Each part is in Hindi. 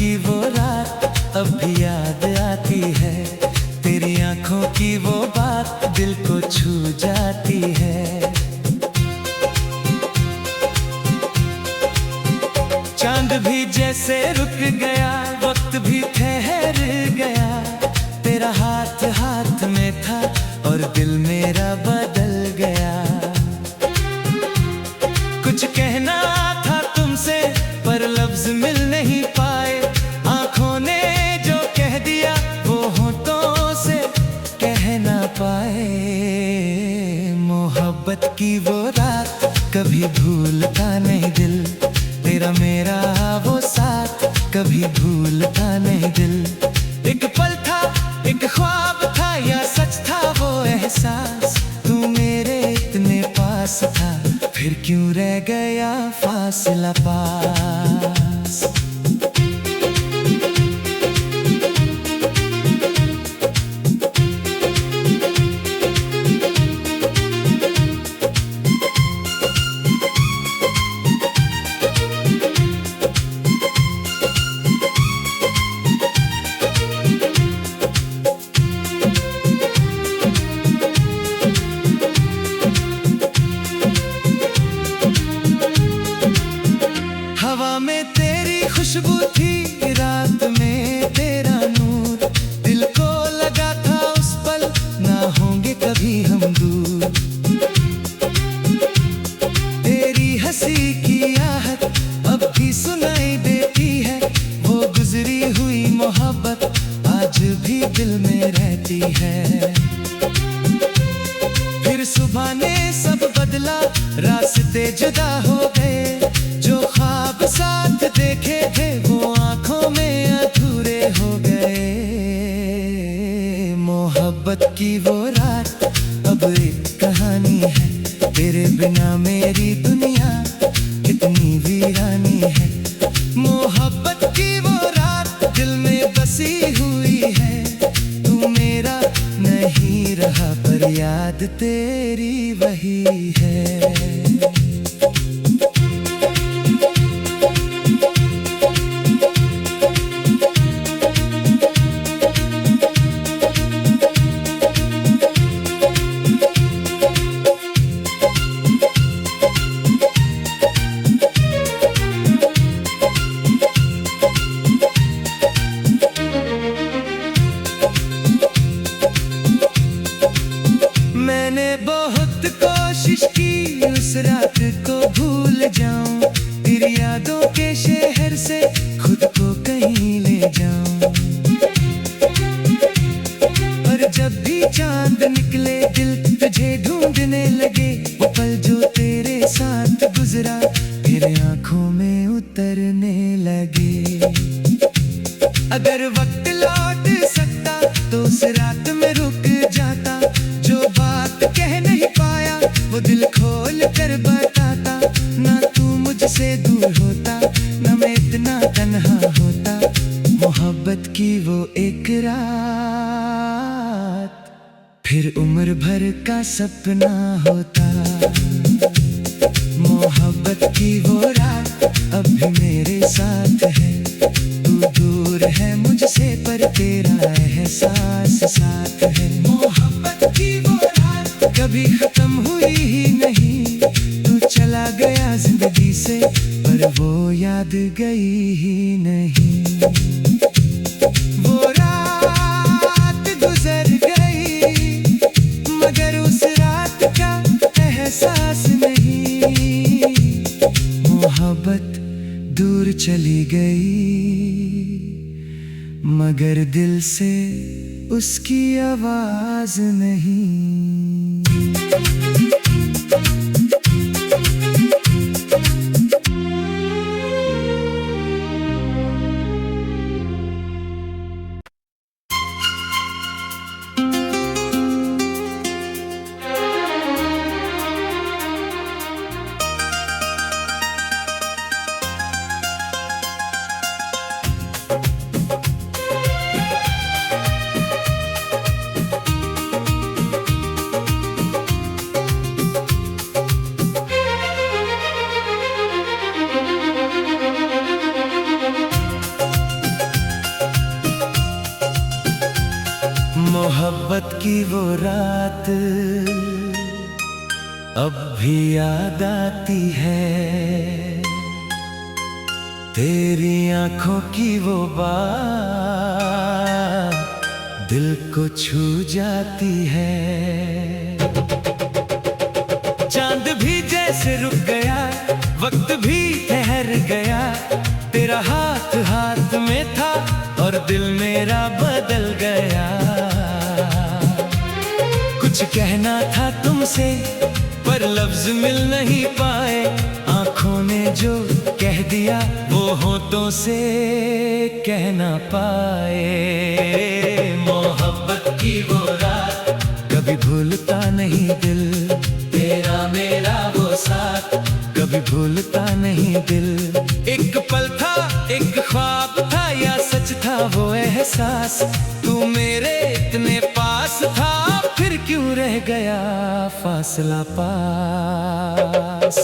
की वो रात अब भी याद आती है। तेरी आंखों की वो बात दिल को छू जाती है। चांद भी जैसे रुक गया, वक्त भी ठहर गया। तेरा हाथ हाथ में था और दिल मेरा बदल गया। कुछ कहना था तुमसे पर लफ्ज मिल नहीं पाए। आंखों ने जो कह दिया वो होठों से कह ना पाए। मोहब्बत की वो रात कभी भूलता नहीं दिल। तेरा मेरा वो साथ कभी भूलता नहीं दिल। एक पल था, एक ख्वाब था या सच था वो एहसास। तू मेरे इतने पास था, फिर क्यों रह गया फासला पास। हवा में तेरी खुशबू थी, रात में तेरा नूर। दिल को लगा था उस पल ना होंगे कभी हम दूर। तेरी हंसी की आहट अब भी सुनाई देती है। वो गुजरी हुई मोहब्बत आज भी दिल में रहती है। फिर सुबह ने सब बदला, रास्ते जुदा हो गए। जो ख्वाब साथ देखे थे वो आंखों में अधूरे हो गए। मोहब्बत की वो रात अब एक कहानी है। तेरे बिना मेरी दुनिया कितनी वीरानी है। मोहब्बत की वो रात दिल में बसी हुई है। तू मेरा नहीं रहा पर याद तेरी वही है। मैंने बहुत कोशिश की उस रात को भूल जाऊं। तेरी यादों के शहर से खुद को कहीं ले जाऊं। और जब भी चांद निकले दिल तुझे ढूंढने लगे। वो पल जो तेरे साथ गुजरा तेरे आंखों में उतरने लगे। अगर वक्त लौट सकता तो उस रात में रुक जाता। जो बात कह नहीं पाया वो दिल खोल कर बताता। ना तू मुझसे दूर होता, ना मैं इतना तन्हा होता। मोहब्बत की वो एक रात फिर उम्र भर का सपना होता। मोहब्बत की वो रात अब भी मेरे साथ है। तू दूर है मुझसे पर तेरा एहसास साथ है। मोहब्बत की वो रात कभी खत्म हुई ही नहीं। तू चला गया जिंदगी से पर वो याद गई ही नहीं। वो रात गुजर गई मगर उस रात का एहसास नहीं। मोहब्बत दूर चली गई मगर दिल से उसकी आवाज नहीं। मोहब्बत की वो रात अब भी याद आती है, तेरी आंखों की वो बात दिल को छू जाती है। चांद भी जैसे रुक गया, वक्त भी ठहर गया, तेरा हाथ हाथ में था और दिल मेरा बदल गया। कुछ कहना था तुमसे पर लफ्ज मिल नहीं पाए, आंखों ने जो कह दिया वो होठों से कह ना पाए। मोहब्बत की वो रात कभी भूलता नहीं दिल, तेरा मेरा वो साथ कभी भूलता नहीं दिल। एक पल था, एक ख्वाब था या सच था वो एहसास, तू मेरे इतने पास था फिर क्यों रह गया फासला पास।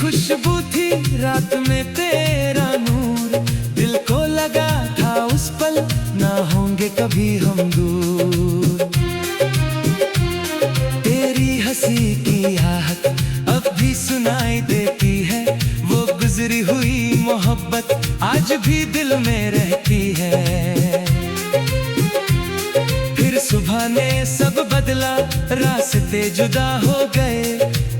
खुशबू थी रात में तेरा नूर, दिल को लगा था उस पल ना होंगे कभी हम दूर। तेरी हंसी की आहट अब भी सुनाई देती है, वो गुजरी हुई मोहब्बत आज भी दिल में रहती है। फिर सुबह ने सब बदला, रास्ते जुदा हो गए,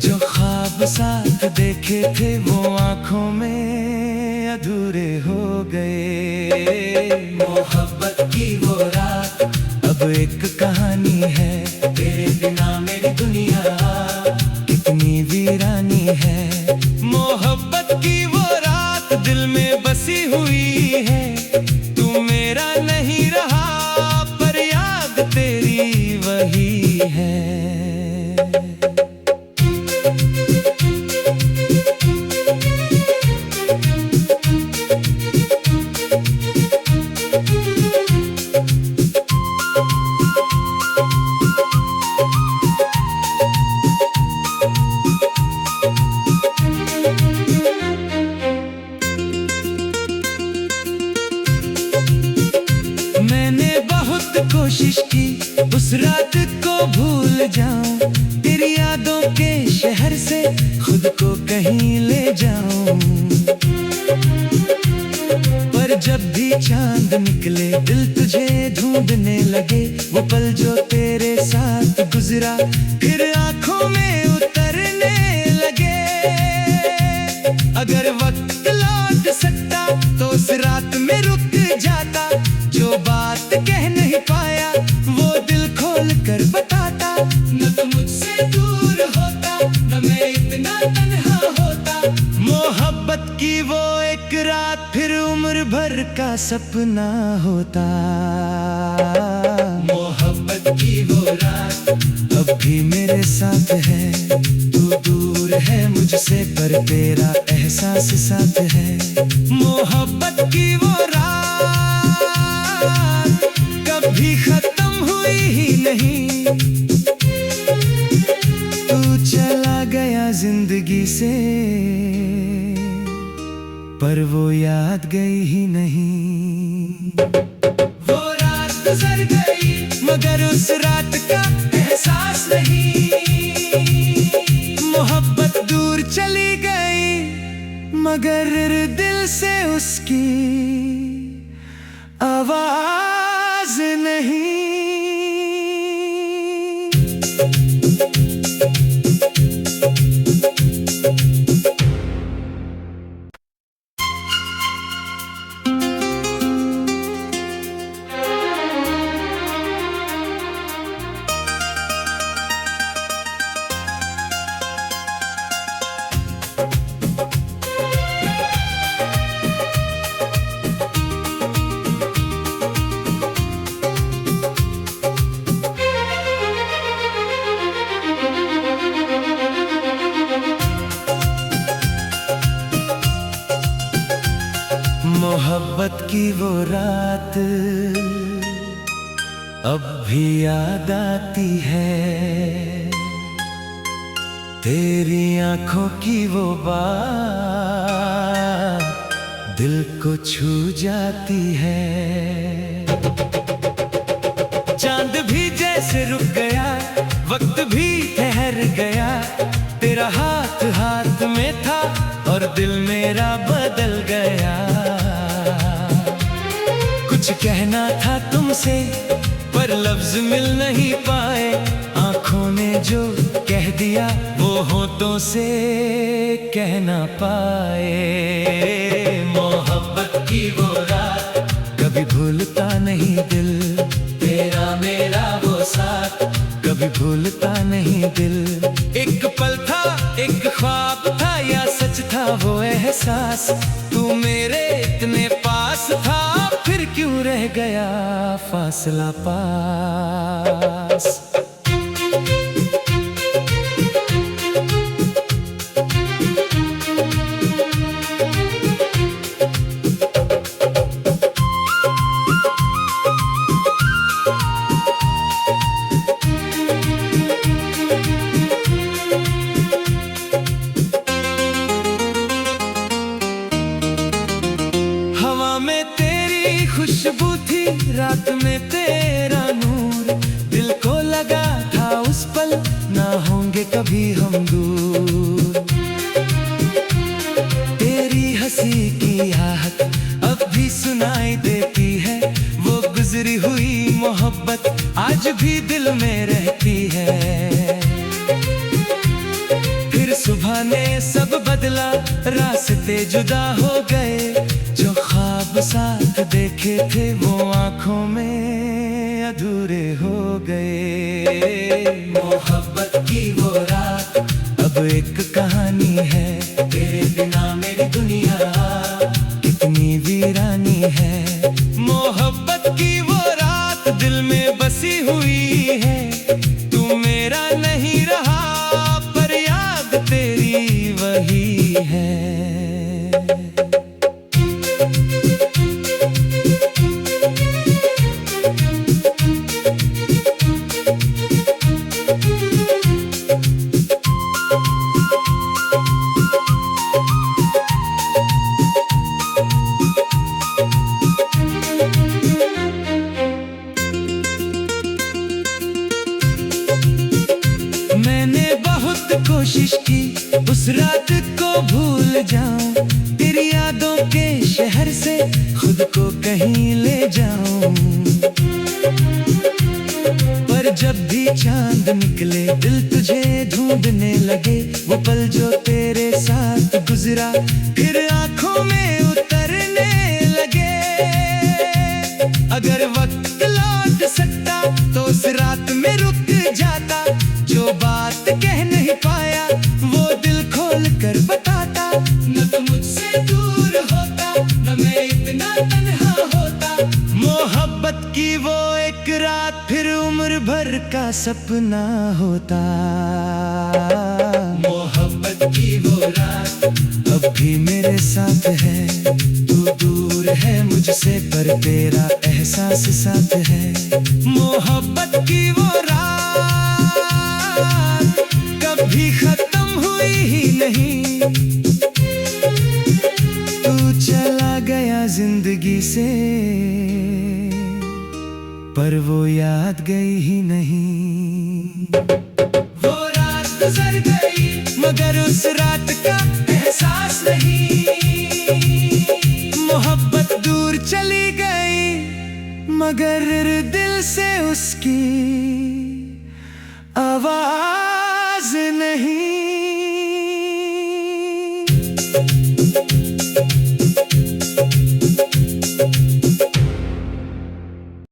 जो ख्वाब साथ देखे थे वो आंखों में अधूरे हो गए। मोहब्बत की वो रात अब एक कहानी है, तेरे बिना मेरी दुनिया कितनी वीरानी है। मोहब्बत की वो रात दिल में बसी हुई है, तू मेरा नहीं रहा पर याद तेरी वही है। कोशिश की उस रात को भूल जाऊं, तेरी यादों के शहर से खुद को कहीं ले जाऊं। पर जब भी चांद निकले दिल तुझे ढूंढने लगे, वो पल जो तेरे साथ गुजरा फिर आंखों में उतरने लगे। अगर वक्त लौट सकता तो उस रात में रुक जाता, जो बात कह नहीं पाया वो दिल खोल कर बताता। न तो मुझसे दूर होता न मैं इतना तन्हा होता, मोहब्बत की वो एक रात फिर उम्र भर का सपना होता। मोहब्बत की वो रात अब भी मेरे साथ है, तू दूर है मुझसे पर तेरा एहसास साथ है। मोहब्बत की वो रात कभी खत्म हुई ही नहीं, तू चला गया जिंदगी से पर वो याद गई ही नहीं। वो रात गुजर गई मगर उस रात का एहसास नहीं, मोहब्बत दूर चली गई मगर दिल से उसकी आवाज नहीं। अब भी याद आती है तेरी आंखों की वो बात, दिल को छू जाती है। चांद भी जैसे रुक गया, वक्त भी ठहर गया, तेरा हाथ हाथ में था और दिल मेरा बदल गया। कुछ कहना था तुमसे पर लफ्ज मिल नहीं पाए, आंखों ने जो कह दिया वो होठों से कह ना पाए। मोहब्बत की वो रात कभी भूलता नहीं दिल, तेरा मेरा वो साथ कभी भूलता नहीं दिल। एक पल था, एक ख्वाब था या सच था वो एहसास, तू मेरे इतने पास था फिर क्यों रह गया फासला पास। खुशबू थी रात में तेरा नूर, दिल को लगा था उस पल ना होंगे कभी हम दूर। तेरी हंसी की आहट अब भी सुनाई देती है, वो गुजरी हुई मोहब्बत आज भी दिल में रहती है। फिर सुबह ने सब बदला, रास्ते जुदा हो गए, जो ख्वाब साथ देखे थे वो आंखों में अधूरे हो गए। मोहब्बत की वो रात अब एक कहानी है, तेरे बिना मेरी दुनिया कितनी वीरानी है। मोहब्बत की वो रात दिल में बसी हुई है, तू मेरा नहीं रहा पर याद तेरी वही है। मैंने बहुत कोशिश की उस रात को भूल जाऊं, तेरी यादों के शहर से खुद को कहीं ले जाऊं। पर जब भी चांद निकले दिल तुझे ढूंढने लगे, वो पल जो तेरे साथ गुजरा फिर आंखों में उतरने लगे। अगर वक्त लौट सकता तो उस रात में रुक जाता, जो बात कह नहीं पाया वो दिल खोल कर बताता। न तो मुझसे दूर होता न मैं इतना तन्हा होता, मोहब्बत की वो एक रात फिर उम्र भर का सपना होता। मोहब्बत की वो रात अब भी मेरे साथ है, तू दूर है मुझसे पर तेरा एहसास साथ है। मोहब्बत की वो रात कभी खत्म हुई ही नहीं, तू चला गया जिंदगी से पर वो याद गई ही नहीं। वो रात गुजर गई मगर उस रात का एहसास नहीं, मोहब्बत दूर चली गई मगर दिल से उसकी आवाज